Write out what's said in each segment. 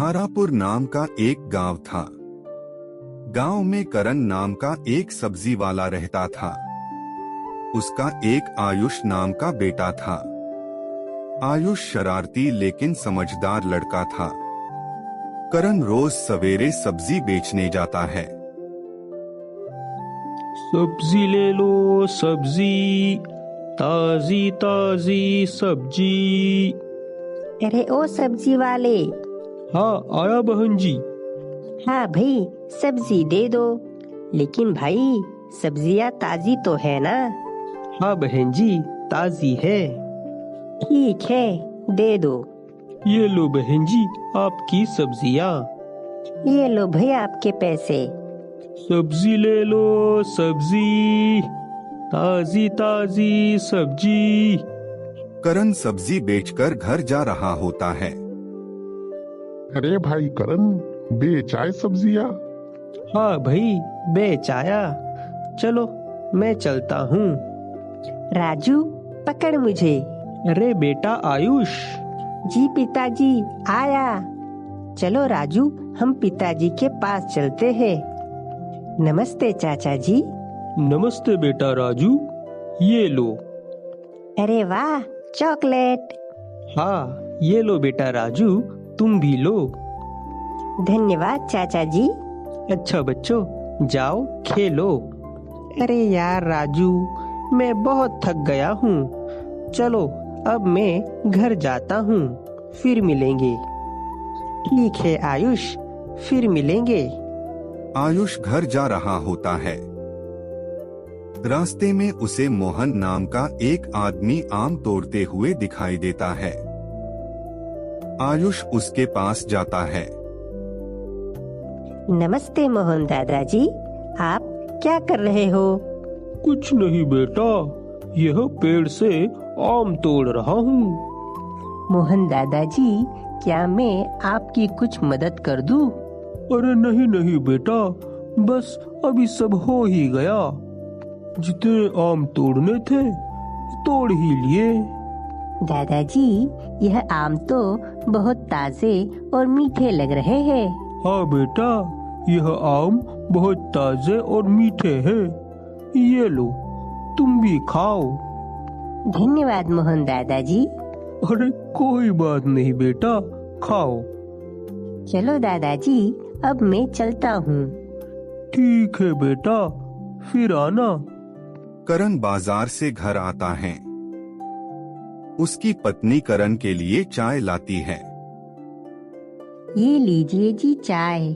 धारापुर नाम का एक गांव था। गांव में करण नाम का एक सब्जी वाला रहता था। उसका एक आयुष नाम का बेटा था। आयुष शरारती लेकिन समझदार लड़का था। करण रोज सवेरे सब्जी बेचने जाता है। सब्जी ले लो सब्जी, ताजी ताजी सब्जी। अरे ओ सब्जी वाले। हाँ आया बहन जी। हाँ भाई, सब्जी दे दो। लेकिन भाई, सब्जियाँ ताजी तो है ना? हाँ बहन जी, ताजी है। ठीक है, दे दो। ये लो बहन जी आपकी सब्जियाँ। ये लो भाई आपके पैसे। सब्जी ले लो सब्जी, ताजी ताजी सब्जी। करण सब्जी बेचकर घर जा रहा होता है। अरे भाई करण, बेच आए सब्जियाँ। हाँ भाई, बेच आया। चलो मैं चलता हूँ। राजू, पकड़ मुझे। अरे बेटा आयुष। जी पिताजी, आया। चलो राजू, हम पिताजी के पास चलते हैं। नमस्ते चाचा जी। नमस्ते बेटा राजू, ये लो। अरे वाह, चॉकलेट। हाँ ये लो बेटा राजू, तुम भी लो। धन्यवाद चाचा जी। अच्छा बच्चों, जाओ खेलो। अरे यार राजू, मैं बहुत थक गया हूँ। चलो अब मैं घर जाता हूँ, फिर मिलेंगे। ठीक है आयुष, फिर मिलेंगे। आयुष घर जा रहा होता है। रास्ते में उसे मोहन नाम का एक आदमी आम तोड़ते हुए दिखाई देता है। आयुष उसके पास जाता है। नमस्ते मोहन दादाजी, आप क्या कर रहे हो? कुछ नहीं बेटा, यह पेड़ से आम तोड़ रहा हूँ। मोहन दादाजी, क्या मैं आपकी कुछ मदद कर दूं? अरे नहीं नहीं बेटा, बस अभी सब हो ही गया। जितने आम तोड़ने थे तोड़ ही लिए। दादाजी, यह आम तो बहुत ताजे और मीठे लग रहे हैं। हाँ बेटा, यह आम बहुत ताजे और मीठे हैं। ये लो, तुम भी खाओ। धन्यवाद मोहन दादाजी। अरे कोई बात नहीं बेटा, खाओ। चलो दादाजी, अब मैं चलता हूँ। ठीक है बेटा, फिर आना। करण बाजार से घर आता है। उसकी पत्नी करण के लिए चाय लाती है। ये लीजिए जी चाय।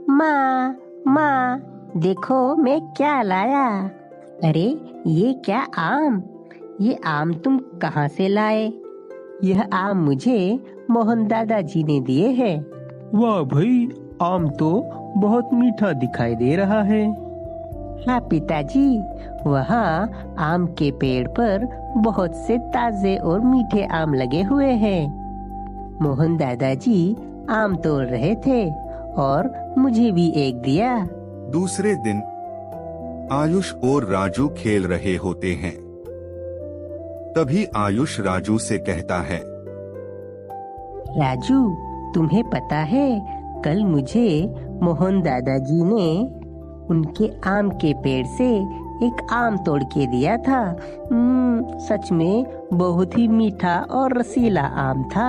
माँ, माँ, देखो मैं क्या लाया। अरे ये क्या आम? ये आम तुम कहाँ से लाए? यह आम मुझे मोहन दादाजी ने दिए हैं। वाह भाई, आम तो बहुत मीठा दिखाई दे रहा है। हाँ पिताजी, वहाँ आम के पेड़ पर बहुत से ताजे और मीठे आम लगे हुए हैं। मोहन दादाजी आम तोड़ रहे थे और मुझे भी एक दिया। दूसरे दिन आयुष और राजू खेल रहे होते हैं। तभी आयुष राजू से कहता है, राजू, तुम्हें पता है, कल मुझे मोहन दादाजी ने उनके आम के पेड़ से एक आम तोड़ के दिया था। सच में बहुत ही मीठा और रसीला आम था।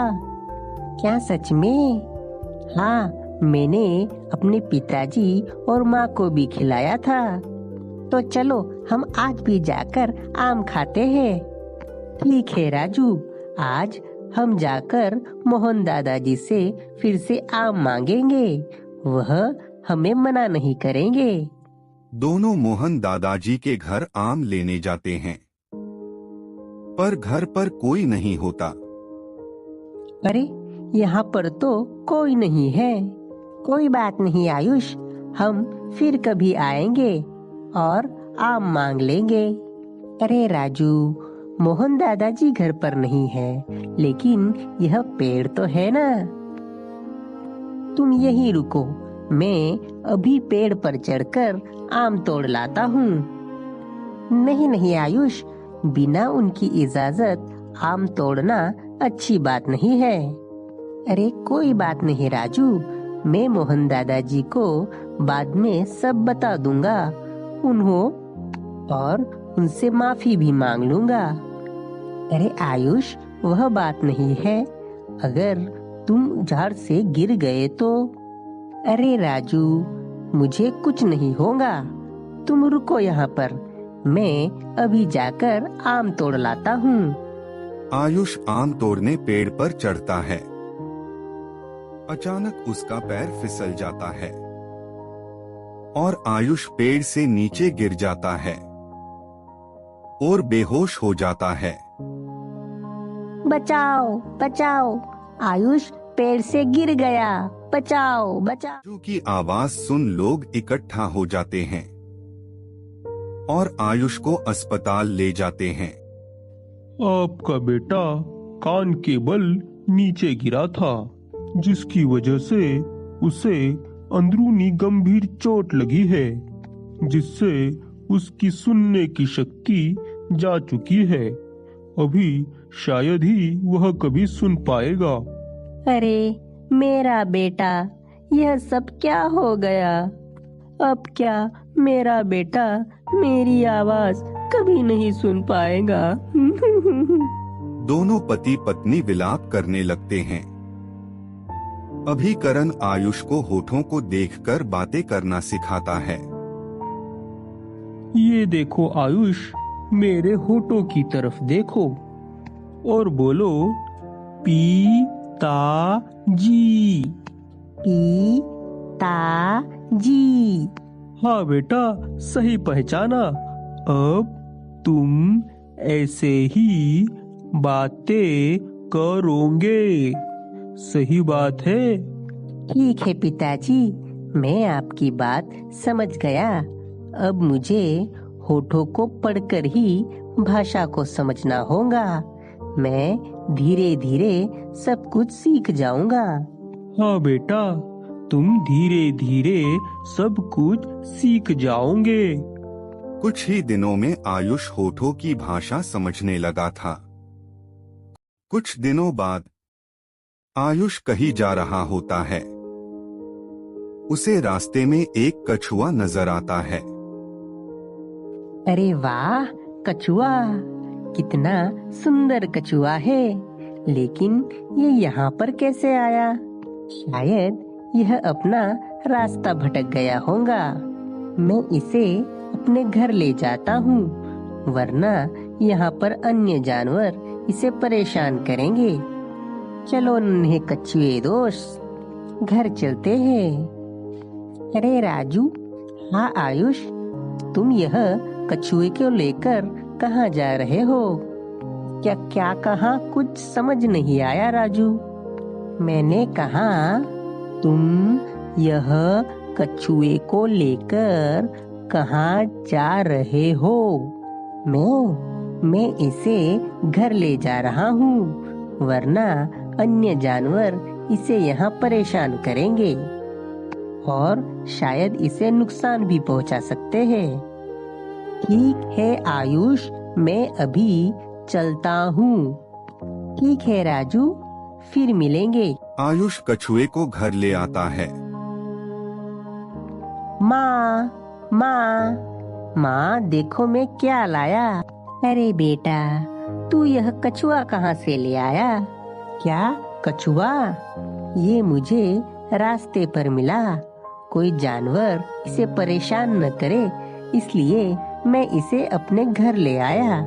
क्या सच में? हाँ, मैंने अपने पिताजी और माँ को भी खिलाया था। तो चलो हम आज भी जाकर आम खाते हैं। ठीक है राजू, आज हम जाकर मोहन दादाजी से फिर से आम मांगेंगे। वह हमें मना नहीं करेंगे। दोनों मोहन दादाजी के घर आम लेने जाते हैं, पर घर पर कोई नहीं होता। अरे यहाँ पर तो कोई नहीं है। कोई बात नहीं आयुष, हम फिर कभी आएंगे और आम मांग लेंगे। अरे राजू, मोहन दादाजी घर पर नहीं है, लेकिन यह पेड़ तो है ना। तुम यहीं रुको, मैं अभी पेड़ पर चढ़कर आम तोड़ लाता हूँ। नहीं नहीं आयुष, बिना उनकी इजाजत आम तोड़ना अच्छी बात नहीं है। अरे कोई बात नहीं राजू, मैं मोहन दादाजी को बाद में सब बता दूंगा उन्हों और उनसे माफी भी मांग लूंगा। अरे आयुष, वह बात नहीं है, अगर तुम झाड़ से गिर गए तो। अरे राजू, मुझे कुछ नहीं होगा, तुम रुको यहाँ पर, मैं अभी जाकर आम तोड़ लाता हूँ। आयुष आम तोड़ने पेड़ पर चढ़ता है। अचानक उसका पैर फिसल जाता है और आयुष पेड़ से नीचे गिर जाता है और बेहोश हो जाता है। बचाओ बचाओ, आयुष पेड़ से गिर गया, बचाओ बचाओ। राजू की आवाज सुन लोग इकट्ठा हो जाते हैं और आयुष को अस्पताल ले जाते हैं। आपका बेटा कान के बल नीचे गिरा था, जिसकी वजह से उसे अंदरूनी गंभीर चोट लगी है, जिससे उसकी सुनने की शक्ति जा चुकी है। अभी शायद ही वह कभी सुन पाएगा। अरे मेरा बेटा, यह सब क्या हो गया? अब क्या मेरा बेटा मेरी आवाज कभी नहीं सुन पाएगा? दोनों पति पत्नी विलाप करने लगते हैं। अभी करण आयुष को होठों को देखकर बातें करना सिखाता है। ये देखो आयुष, मेरे होठों की तरफ देखो और बोलो पिताजी। पिताजी। हाँ बेटा, सही पहचाना। अब तुम ऐसे ही बातें करोगे, सही बात है? ठीक है पिताजी, मैं आपकी बात समझ गया। अब मुझे होठों को पढ़कर ही भाषा को समझना होगा। मैं धीरे धीरे सब कुछ सीख जाऊंगा। हाँ बेटा, तुम धीरे धीरे सब कुछ सीख जाओगे। कुछ ही दिनों में आयुष होठों की भाषा समझने लगा था। कुछ दिनों बाद आयुष कहीं जा रहा होता है। उसे रास्ते में एक कछुआ नजर आता है। अरे वाह, कछुआ! कितना सुंदर कछुआ है, लेकिन ये यहाँ पर कैसे आया? शायद यह अपना रास्ता भटक गया होगा। मैं इसे अपने घर ले जाता हूँ, वरना यहाँ पर अन्य जानवर इसे परेशान करेंगे। चलो नन्हे कछुए दोस्त, घर चलते हैं। अरे राजू, हाँ आयुष, तुम यह कछुए को लेकर कहाँ जा रहे हो? क्या कहा? कुछ समझ नहीं आया राजू। मैंने कहा तुम यह कछुए को लेकर कहाँ जा रहे हो? मैं इसे घर ले जा रहा हूँ, वरना अन्य जानवर इसे यहाँ परेशान करेंगे और शायद इसे नुकसान भी पहुँचा सकते हैं। ठीक है आयुष, मैं अभी चलता हूँ। ठीक है राजू, फिर मिलेंगे। आयुष कछुए को घर ले आता है। माँ, देखो मैं क्या लाया। अरे बेटा, तू यह कछुआ कहाँ से ले आया? क्या कछुआ? ये मुझे रास्ते पर मिला। कोई जानवर इसे परेशान न करे, इसलिए मैं इसे अपने घर ले आया।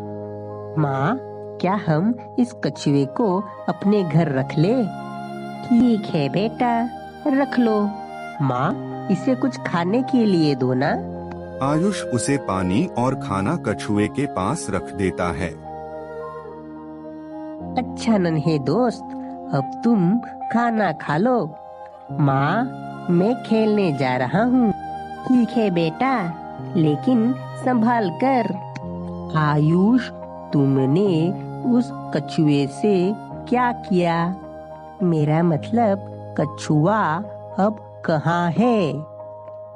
माँ, क्या हम इस कछुए को अपने घर रख ले? ठीक है बेटा, रख लो। माँ, इसे कुछ खाने के लिए दो ना। आयुष उसे पानी और खाना कछुए के पास रख देता है। अच्छा नन्हे दोस्त, अब तुम खाना खा लो। माँ, मैं खेलने जा रहा हूँ। ठीक है बेटा, लेकिन संभाल कर। आयुष, तुमने उस कछुए से क्या किया? मेरा मतलब कछुआ अब कहाँ है?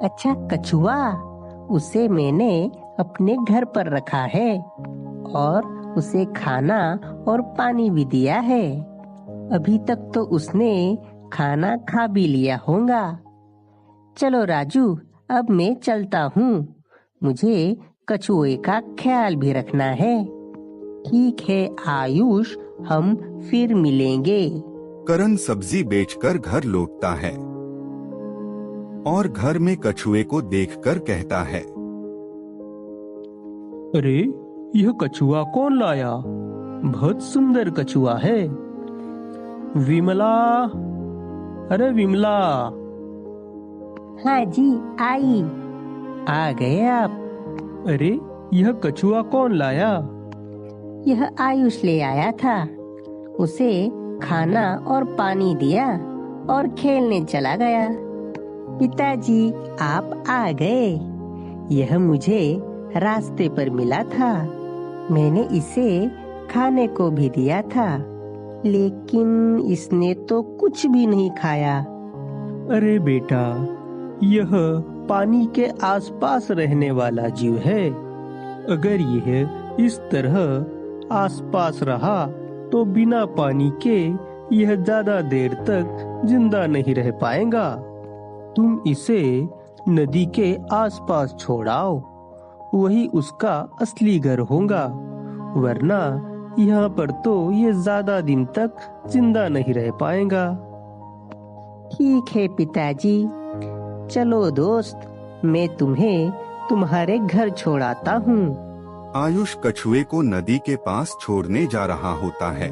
अच्छा कछुआ, उसे मैंने अपने घर पर रखा है और उसे खाना और पानी भी दिया है। अभी तक तो उसने खाना खा भी लिया होगा। चलो राजू, अब मैं चलता हूँ। मुझे कछुए का ख्याल भी रखना है। ठीक है आयुष, हम फिर मिलेंगे। करण सब्जी बेचकर घर लौटता है और घर में कछुए को देखकर कहता है, अरे यह कछुआ कौन लाया? बहुत सुंदर कछुआ है। विमला, अरे विमला। हाँ जी, आई। आ गए आप? अरे यह कछुआ कौन लाया? यह आयुष ले आया था। उसे खाना और पानी दिया और खेलने चला गया। पिताजी, आप आ गए। यह मुझे रास्ते पर मिला था। मैंने इसे खाने को भी दिया था, लेकिन इसने तो कुछ भी नहीं खाया। अरे बेटा, यह पानी के आसपास रहने वाला जीव है। अगर यह इस तरह आसपास रहा तो बिना पानी के यह ज्यादा देर तक जिंदा नहीं रह पाएगा। तुम इसे नदी के आसपास छोड़ाओ, वही उसका असली घर होगा। वरना यहाँ पर तो ये ज्यादा दिन तक जिंदा नहीं रह पाएगा। ठीक है पिताजी। चलो दोस्त, मैं तुम्हें तुम्हारे घर छोड़ाता हूँ। आयुष कछुए को नदी के पास छोड़ने जा रहा होता है,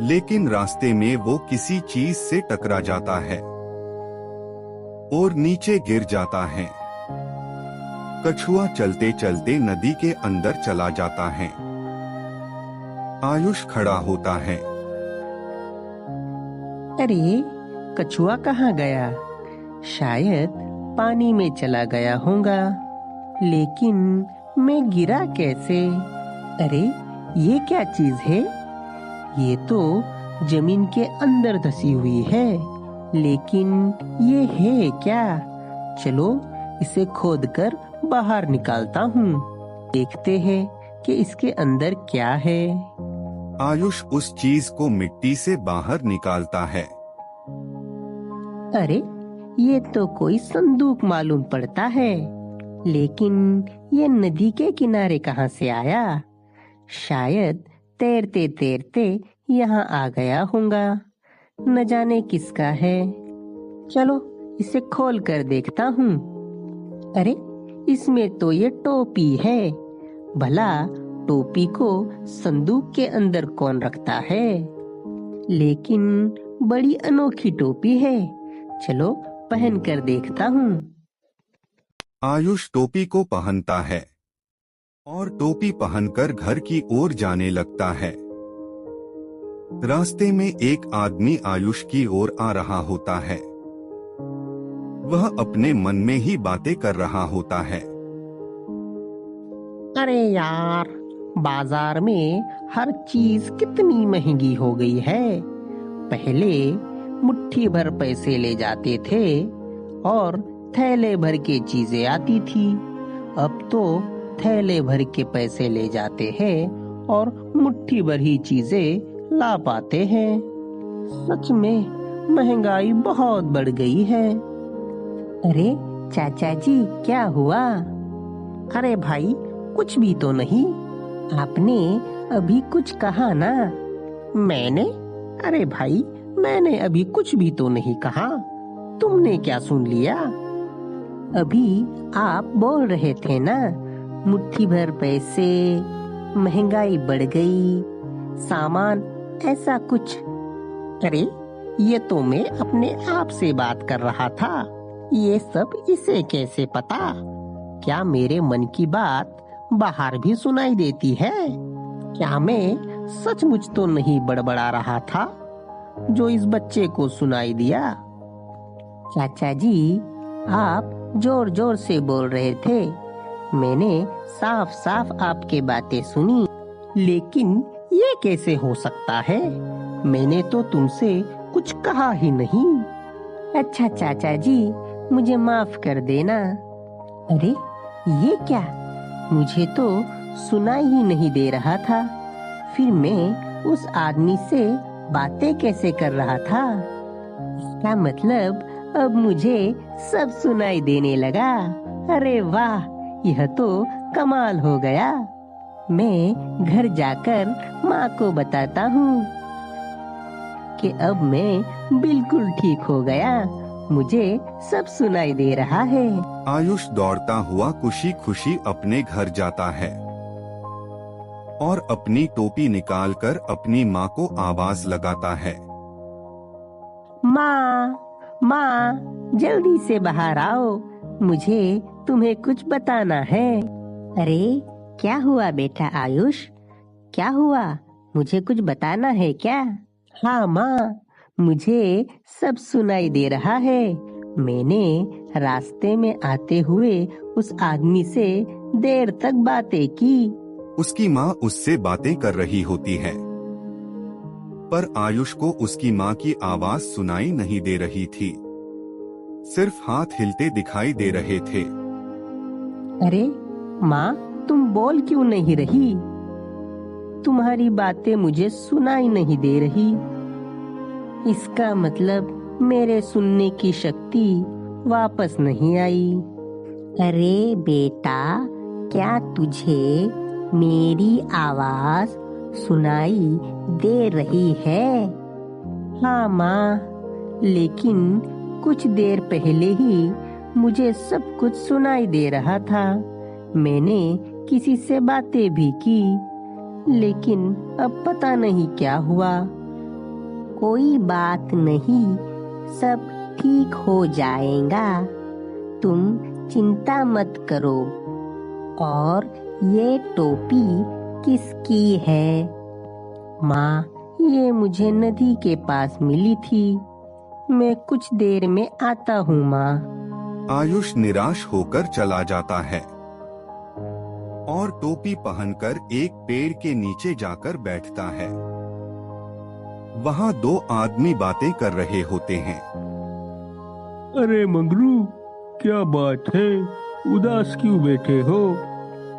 लेकिन रास्ते में वो किसी चीज से टकरा जाता है और नीचे गिर जाता है। कछुआ चलते चलते नदी के अंदर चला जाता है। आयुष खड़ा होता है। अरे, कछुआ कहाँ गया? शायद पानी में चला गया होगा। लेकिन मैं गिरा कैसे? अरे, ये क्या चीज है? ये तो जमीन के अंदर धसी हुई है, लेकिन ये है क्या? चलो इसे खोदकर बाहर निकालता हूँ। देखते हैं कि इसके अंदर क्या है। आयुष उस चीज को मिट्टी से बाहर निकालता है। अरे, ये तो कोई संदूक मालूम पड़ता है, लेकिन ये नदी के किनारे कहाँ से आया? शायद तैरते तैरते यहाँ आ गया होगा। न जाने किसका है। चलो इसे खोल कर देखता हूँ। अरे, इसमें तो ये टोपी है। भला टोपी को संदूक के अंदर कौन रखता है? लेकिन बड़ी अनोखी टोपी है। चलो पहन कर देखता हूँ। आयुष टोपी को पहनता है और टोपी पहनकर घर की ओर जाने लगता है। रास्ते में एक आदमी आयुष की ओर आ रहा होता है। वह अपने मन में ही बातें कर रहा होता है। अरे यार, बाजार में हर चीज कितनी महंगी हो गई है। पहले मुट्ठी भर पैसे ले जाते थे और थैले भर के चीजें आती थी। अब तो थैले भर के पैसे ले जाते हैं और मुट्ठी भर ही चीजें ला पाते हैं। सच में महंगाई बहुत बढ़ गई है। अरे चाचा जी, क्या हुआ? अरे भाई, कुछ भी तो नहीं। आपने अभी कुछ कहा ना? मैंने? अरे भाई, मैंने अभी कुछ भी तो नहीं कहा। तुमने क्या सुन लिया? अभी आप बोल रहे थे ना, मुट्ठी भर पैसे, महंगाई बढ़ गई, सामान, ऐसा कुछ। अरे, ये तो मैं अपने आप से बात कर रहा था। ये सब इसे कैसे पता? क्या मेरे मन की बात बाहर भी सुनाई देती है? क्या मैं सचमुच तो नहीं बड़बड़ा रहा था जो इस बच्चे को सुनाई दिया? चाचा जी, आप जोर जोर से बोल रहे थे। मैंने साफ साफ आपके बातें सुनी। लेकिन ये कैसे हो सकता है? मैंने तो तुमसे कुछ कहा ही नहीं। अच्छा चाचा जी, मुझे माफ कर देना। अरे, ये क्या? मुझे तो सुनाई ही नहीं दे रहा था। फिर मैं उस आदमी से बातें कैसे कर रहा था? इसका मतलब अब मुझे सब सुनाई देने लगा। अरे वाह, यह तो कमाल हो गया। मैं घर जाकर माँ को बताता हूँ कि अब मैं बिल्कुल ठीक हो गया, मुझे सब सुनाई दे रहा है। आयुष दौड़ता हुआ खुशी खुशी अपने घर जाता है और अपनी टोपी निकालकर अपनी माँ को आवाज लगाता है। माँ, माँ, जल्दी से बाहर आओ, मुझे तुम्हें कुछ बताना है। अरे क्या हुआ बेटा आयुष, क्या हुआ? मुझे कुछ बताना है क्या? हाँ माँ, मुझे सब सुनाई दे रहा है। मैंने रास्ते में आते हुए उस आदमी से देर तक बातें की। उसकी माँ उससे बातें कर रही होती है, पर आयुष को उसकी माँ की आवाज सुनाई नहीं दे रही थी, सिर्फ हाथ हिलते दिखाई दे रहे थे। अरे माँ, तुम बोल क्यों नहीं रही? तुम्हारी बातें मुझे सुनाई नहीं दे रही। इसका मतलब मेरे सुनने की शक्ति वापस नहीं आई। अरे बेटा, क्या तुझे मेरी आवाज सुनाई दे रही है? हाँ माँ, लेकिन कुछ देर पहले ही मुझे सब कुछ सुनाई दे रहा था। मैंने किसी से बातें भी की, लेकिन अब पता नहीं क्या हुआ। कोई बात नहीं, सब ठीक हो जाएगा, तुम चिंता मत करो। और ये टोपी किसकी है? माँ, ये मुझे नदी के पास मिली थी। मैं कुछ देर में आता हूँ माँ। आयुष निराश होकर चला जाता है और टोपी पहनकर एक पेड़ के नीचे जाकर बैठता है। वहाँ दो आदमी बातें कर रहे होते हैं। अरे मंगरू, क्या बात है, उदास क्यों बैठे हो?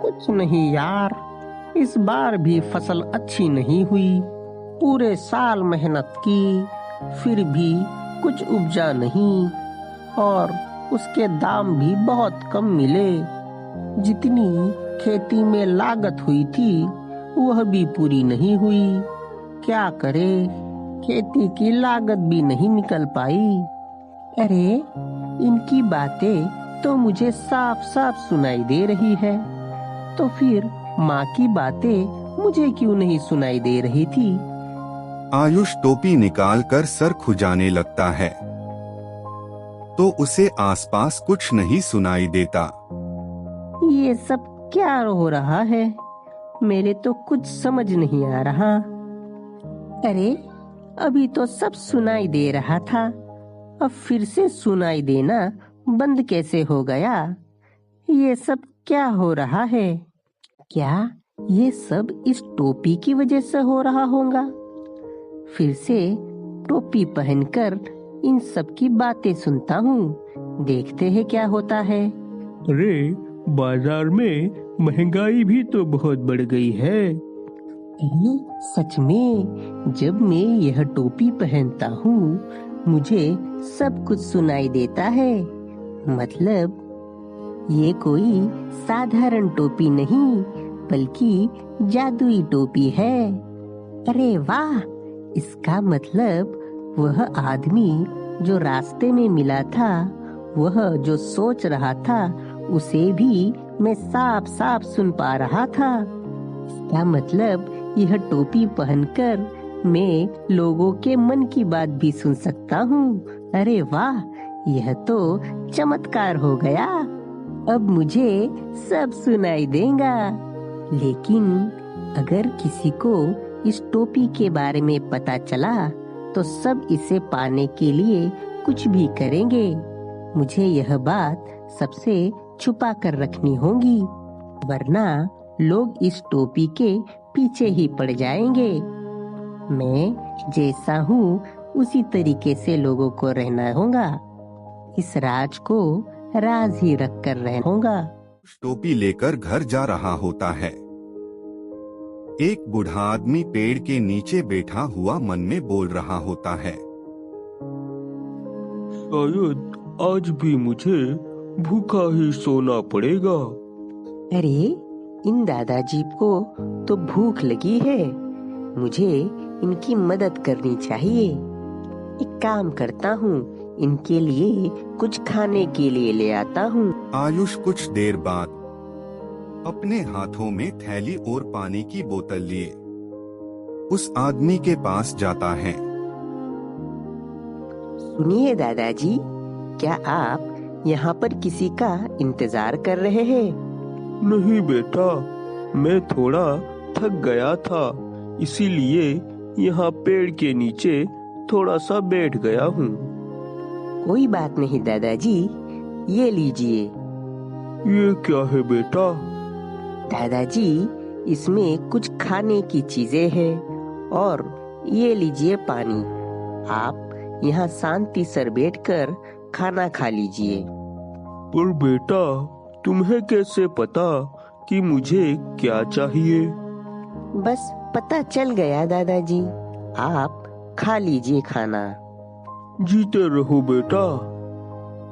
कुछ नहीं यार, इस बार भी फसल अच्छी नहीं हुई। पूरे साल मेहनत की, फिर भी कुछ उपजा नहीं, और उसके दाम भी बहुत कम मिले। जितनी खेती में लागत हुई थी वह भी पूरी नहीं हुई। क्या करे, खेती की लागत भी नहीं निकल पाई। अरे इनकी बातें तो मुझे साफ साफ सुनाई दे रही है, तो फिर माँ की बातें मुझे क्यों नहीं सुनाई दे रही थी? आयुष टोपी निकालकर सर खुजाने लगता है, तो उसे आसपास कुछ नहीं सुनाई देता। ये सब क्या हो रहा है? मेरे तो कुछ समझ नहीं आ रहा। अरे अभी तो सब सुनाई दे रहा था, अब फिर से सुनाई देना बंद कैसे हो गया? ये सब क्या हो रहा है? क्या ये सब इस टोपी की वजह से हो रहा होगा? फिर से टोपी पहनकर इन सब की बातें सुनता हूँ, देखते हैं क्या होता है। अरे बाजार में महंगाई भी तो बहुत बढ़ गई है। अरे सच में, जब मैं यह टोपी पहनता हूँ मुझे सब कुछ सुनाई देता है। मतलब ये कोई साधारण टोपी नहीं, बल्कि जादुई टोपी है। अरे वाह, इसका मतलब वह आदमी जो रास्ते में मिला था, वह जो सोच रहा था उसे भी मैं साफ साफ सुन पा रहा था। इसका मतलब यह टोपी पहनकर मैं लोगों के मन की बात भी सुन सकता हूँ। अरे वाह, यह तो चमत्कार हो गया। अब मुझे सब सुनाई देगा। लेकिन अगर किसी को इस टोपी के बारे में पता चला तो सब इसे पाने के लिए कुछ भी करेंगे। मुझे यह बात सबसे छुपा कर रखनी होगी, वरना लोग इस टोपी के पीछे ही पड़ जाएंगे। मैं जैसा हूँ उसी तरीके से लोगों को रहना होगा। इस राज को राज ही रख कर रहना होगा। टोपी लेकर घर जा रहा होता है, एक बूढ़ा आदमी पेड़ के नीचे बैठा हुआ मन में बोल रहा होता है। शायद आज भी मुझे भूखा ही सोना पड़ेगा। अरे इन दादाजी को तो भूख लगी है, मुझे इनकी मदद करनी चाहिए। एक काम करता हूँ, इनके लिए कुछ खाने के लिए ले आता हूँ। आयुष कुछ देर बाद अपने हाथों में थैली और पानी की बोतल लिए उस आदमी के पास जाता है। सुनिए दादाजी, क्या आप यहाँ पर किसी का इंतजार कर रहे हैं? नहीं बेटा, मैं थोड़ा थक गया था, इसीलिए यहाँ पेड़ के नीचे थोड़ा सा बैठ गया हूँ। कोई बात नहीं दादाजी, ये लीजिए। ये क्या है बेटा? दादाजी, इसमें कुछ खाने की चीजें हैं और ये लीजिए पानी। आप यहाँ शांति से बैठकर खाना खा लीजिए। पर बेटा, तुम्हें कैसे पता कि मुझे क्या चाहिए? बस पता चल गया दादाजी, आप खा लीजिए खाना। जीते रहो बेटा,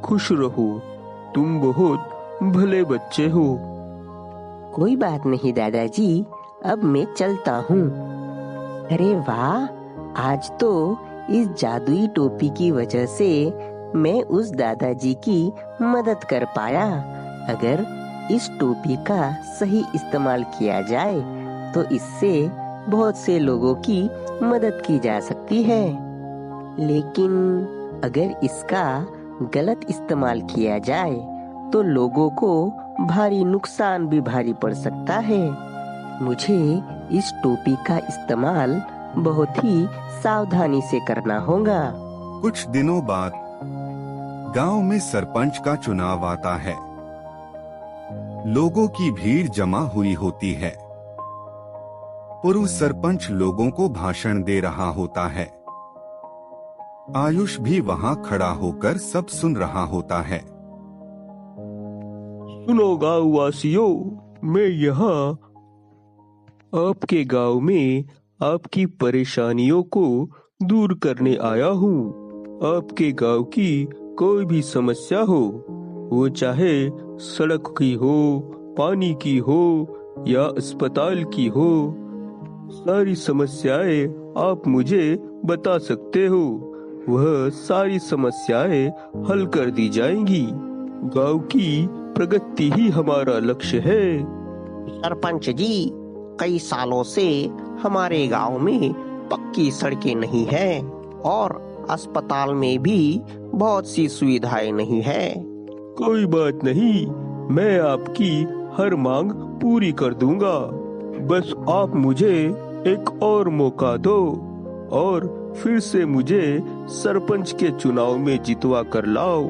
खुश रहो, तुम बहुत भले बच्चे हो। कोई बात नहीं दादाजी, अब मैं चलता हूँ। अरे वाह, आज तो इस जादुई टोपी की वजह से मैं उस दादाजी की मदद कर पाया। अगर इस टोपी का सही इस्तेमाल किया जाए तो इससे बहुत से लोगों की मदद की जा सकती है, लेकिन अगर इसका गलत इस्तेमाल किया जाए तो लोगों को भारी नुकसान भी भारी पड़ सकता है। मुझे इस टोपी का इस्तेमाल बहुत ही सावधानी से करना होगा। कुछ दिनों बाद गांव में सरपंच का चुनाव आता है। लोगों की भीड़ जमा हुई होती है। पुरुष सरपंच लोगों को भाषण दे रहा होता है। आयुष भी वहां खड़ा होकर सब सुन रहा होता है। सुनो गाँव वासियों, मैं यहाँ आपके गांव में आपकी परेशानियों को दूर करने आया हूँ। आपके गांव की कोई भी समस्या हो, वो चाहे सड़क की हो, पानी की हो या अस्पताल की हो, सारी समस्याएं आप मुझे बता सकते हो। वह सारी समस्याएं हल कर दी जाएंगी। गांव की प्रगति ही हमारा लक्ष्य है। सरपंच जी, कई सालों से हमारे गांव में पक्की सड़कें नहीं है और अस्पताल में भी बहुत सी सुविधाएं नहीं है। कोई बात नहीं, मैं आपकी हर मांग पूरी कर दूंगा। बस आप मुझे एक और मौका दो और फिर से मुझे सरपंच के चुनाव में जितवा कर लाओ।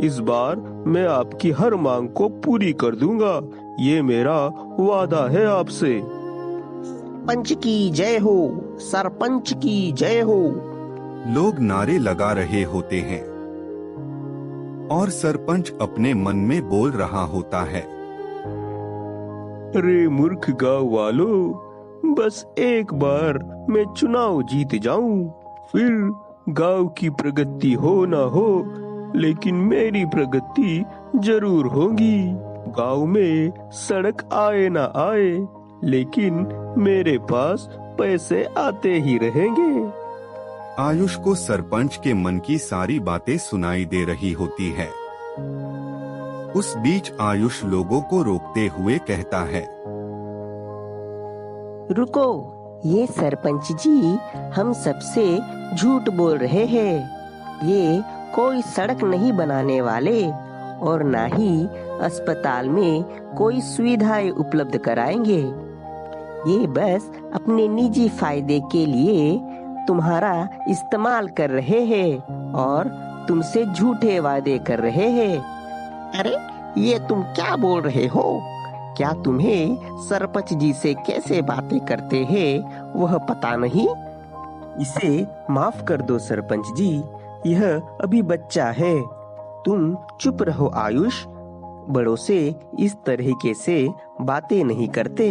इस बार मैं आपकी हर मांग को पूरी कर दूंगा, ये मेरा वादा है आपसे। पंच की जय हो, सरपंच की जय हो। लोग नारे लगा रहे होते हैं और सरपंच अपने मन में बोल रहा होता है। अरे मूर्ख गांव वालों, बस एक बार मैं चुनाव जीत जाऊं, फिर गांव की प्रगति हो ना हो, लेकिन मेरी प्रगति जरूर होगी। गांव में सड़क आए ना आए, लेकिन मेरे पास पैसे आते ही रहेंगे। आयुष को सरपंच के मन की सारी बातें सुनाई दे रही होती है। उस बीच आयुष लोगों को रोकते हुए कहता है, रुको, ये सरपंच जी हम सबसे झूठ बोल रहे हैं। ये कोई सड़क नहीं बनाने वाले और ना ही अस्पताल में कोई सुविधाएं उपलब्ध कराएंगे। ये बस अपने निजी फायदे के लिए तुम्हारा इस्तेमाल कर रहे हैं और तुमसे झूठे वादे कर रहे हैं। अरे ये तुम क्या बोल रहे हो? क्या तुम्हें सरपंच जी से कैसे बातें करते हैं वह पता नहीं? इसे माफ कर दो सरपंच जी, यह अभी बच्चा है। तुम चुप रहो आयुष, बड़ों से इस तरीके से बातें नहीं करते।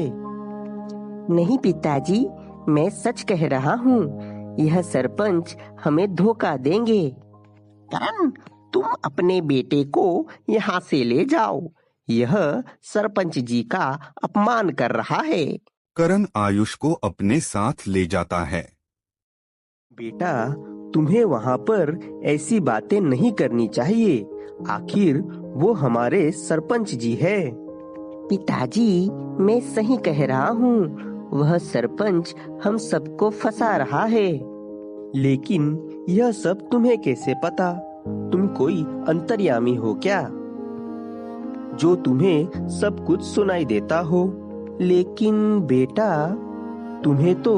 नहीं पिताजी, मैं सच कह रहा हूँ। यह सरपंच हमें धोखा देंगे। करण, तुम अपने बेटे को यहाँ से ले जाओ। यह सरपंच जी का अपमान कर रहा है। करण आयुष को अपने साथ ले जाता है। बेटा, तुम्हें वहाँ पर ऐसी बातें नहीं करनी चाहिए। आखिर वो हमारे सरपंच जी है। पिताजी, मैं सही कह रहा हूँ। वह सरपंच हम सबको फंसा रहा है। लेकिन यह सब तुम्हें कैसे पता? तुम कोई अंतर्यामी हो क्या, जो तुम्हें सब कुछ सुनाई देता हो? लेकिन बेटा, तुम्हें तो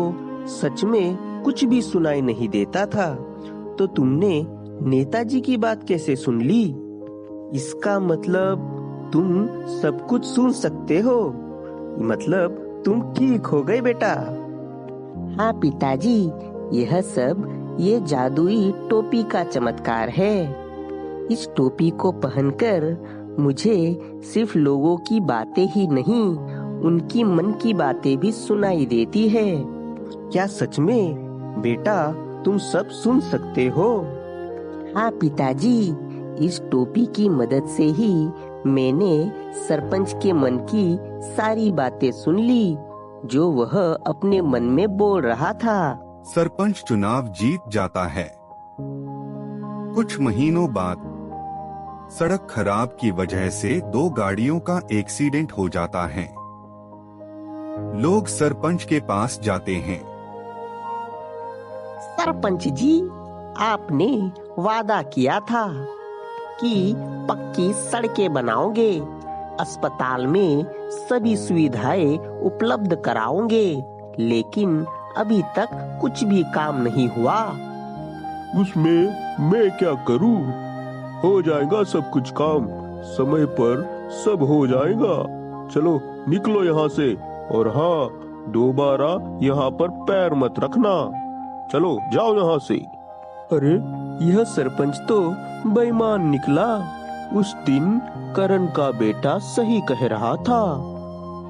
सच में कुछ भी सुनाई नहीं देता था, तो तुमने नेताजी की बात कैसे सुन ली? इसका मतलब तुम सब कुछ सुन सकते हो। मतलब तुम ठीक हो गए बेटा। हाँ पिताजी, यह सब ये जादुई टोपी का चमत्कार है। इस टोपी को पहनकर मुझे सिर्फ लोगों की बातें ही नहीं, उनकी मन की बातें भी सुनाई देती है। क्या सच में बेटा तुम सब सुन सकते हो? हाँ पिताजी, इस टोपी की मदद से ही मैंने सरपंच के मन की सारी बातें सुन ली, जो वह अपने मन में बोल रहा था। सरपंच चुनाव जीत जाता है। कुछ महीनों बाद सड़क खराब की वजह से 2 गाड़ियों का एक्सीडेंट हो जाता है। लोग सरपंच के पास जाते हैं। सरपंच जी, आपने वादा किया था कि पक्की सड़कें बनाओगे, अस्पताल में सभी सुविधाएं उपलब्ध कराओगे, लेकिन अभी तक कुछ भी काम नहीं हुआ। उसमें मैं क्या करूं? हो जाएगा सब कुछ काम, समय पर सब हो जाएगा। चलो निकलो यहाँ से, और हाँ, दोबारा यहाँ पर पैर मत रखना। चलो जाओ यहाँ से। अरे, यह सरपंच तो बेईमान निकला। उस दिन करण का बेटा सही कह रहा था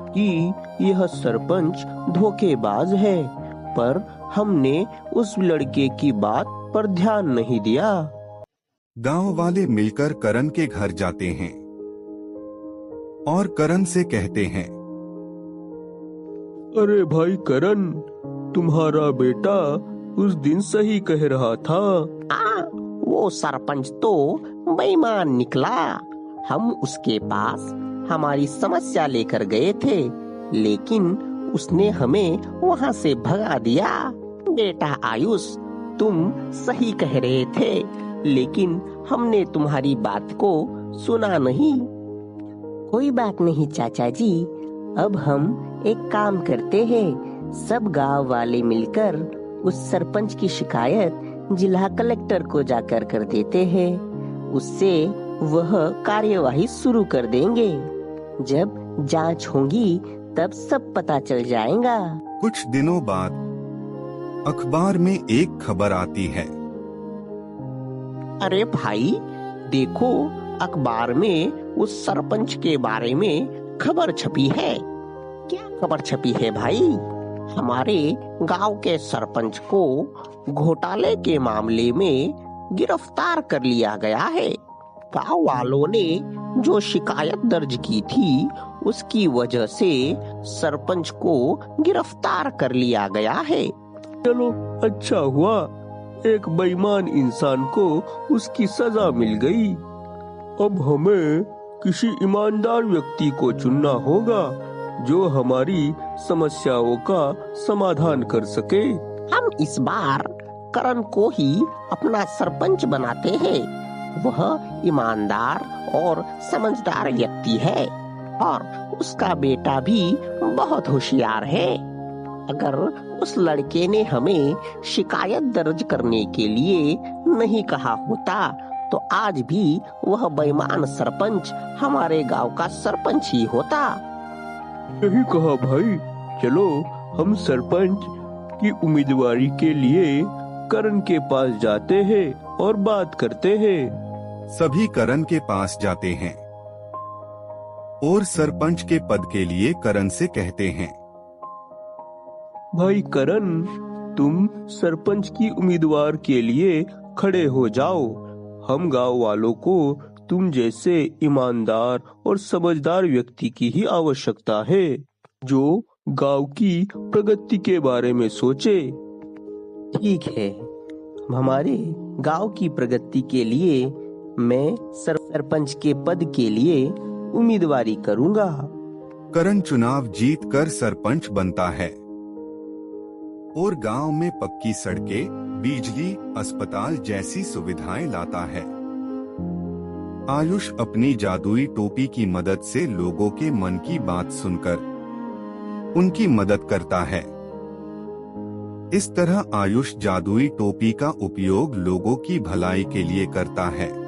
कि यह सरपंच धोखेबाज है, पर हमने उस लड़के की बात पर ध्यान नहीं दिया। गांव वाले मिलकर करण के घर जाते हैं और करण से कहते हैं, अरे भाई करण, तुम्हारा बेटा उस दिन सही कह रहा था। वो सरपंच तो बेईमान निकला। हम उसके पास हमारी समस्या लेकर गए थे, लेकिन उसने हमें वहाँ से भगा दिया। बेटा आयुष, तुम सही कह रहे थे, लेकिन हमने तुम्हारी बात को सुना नहीं। कोई बात नहीं चाचा जी, अब हम एक काम करते हैं। सब गांव वाले मिलकर उस सरपंच की शिकायत जिला कलेक्टर को जाकर कर देते हैं। उससे वह कार्यवाही शुरू कर देंगे। जब जांच होगी तब सब पता चल जाएगा। कुछ दिनों बाद अखबार में एक खबर आती है। अरे भाई, देखो अखबार में उस सरपंच के बारे में खबर छपी है। क्या खबर छपी है भाई? हमारे गांव के सरपंच को घोटाले के मामले में गिरफ्तार कर लिया गया है। गांव वालों ने जो शिकायत दर्ज की थी, उसकी वजह से सरपंच को गिरफ्तार कर लिया गया है। चलो अच्छा हुआ, एक बेईमान इंसान को उसकी सजा मिल गई। अब हमें किसी ईमानदार व्यक्ति को चुनना होगा, जो हमारी समस्याओं का समाधान कर सके। हम इस बार करण को ही अपना सरपंच बनाते हैं। वह ईमानदार और समझदार व्यक्ति है, और उसका बेटा भी बहुत होशियार है। अगर उस लड़के ने हमें शिकायत दर्ज करने के लिए नहीं कहा होता, तो आज भी वह बेईमान सरपंच हमारे गांव का सरपंच ही होता। यही कहा भाई। चलो हम सरपंच की उम्मीदवारी के लिए करण के पास जाते हैं और बात करते हैं। सभी करण के पास जाते हैं और सरपंच के पद के लिए करण से कहते हैं, भाई करण, तुम सरपंच की उम्मीदवार के लिए खड़े हो जाओ। हम गांव वालों को तुम जैसे ईमानदार और समझदार व्यक्ति की ही आवश्यकता है, जो गांव की प्रगति के बारे में सोचे। ठीक है, हमारे गांव की प्रगति के लिए मैं सरपंच के पद के लिए उम्मीदवारी करूंगा। करण चुनाव जीतकर सरपंच बनता है और गांव में पक्की सड़कें, बिजली, अस्पताल जैसी सुविधाएं लाता है। आयुष अपनी जादुई टोपी की मदद से लोगों के मन की बात सुनकर उनकी मदद करता है। इस तरह आयुष जादुई टोपी का उपयोग लोगों की भलाई के लिए करता है।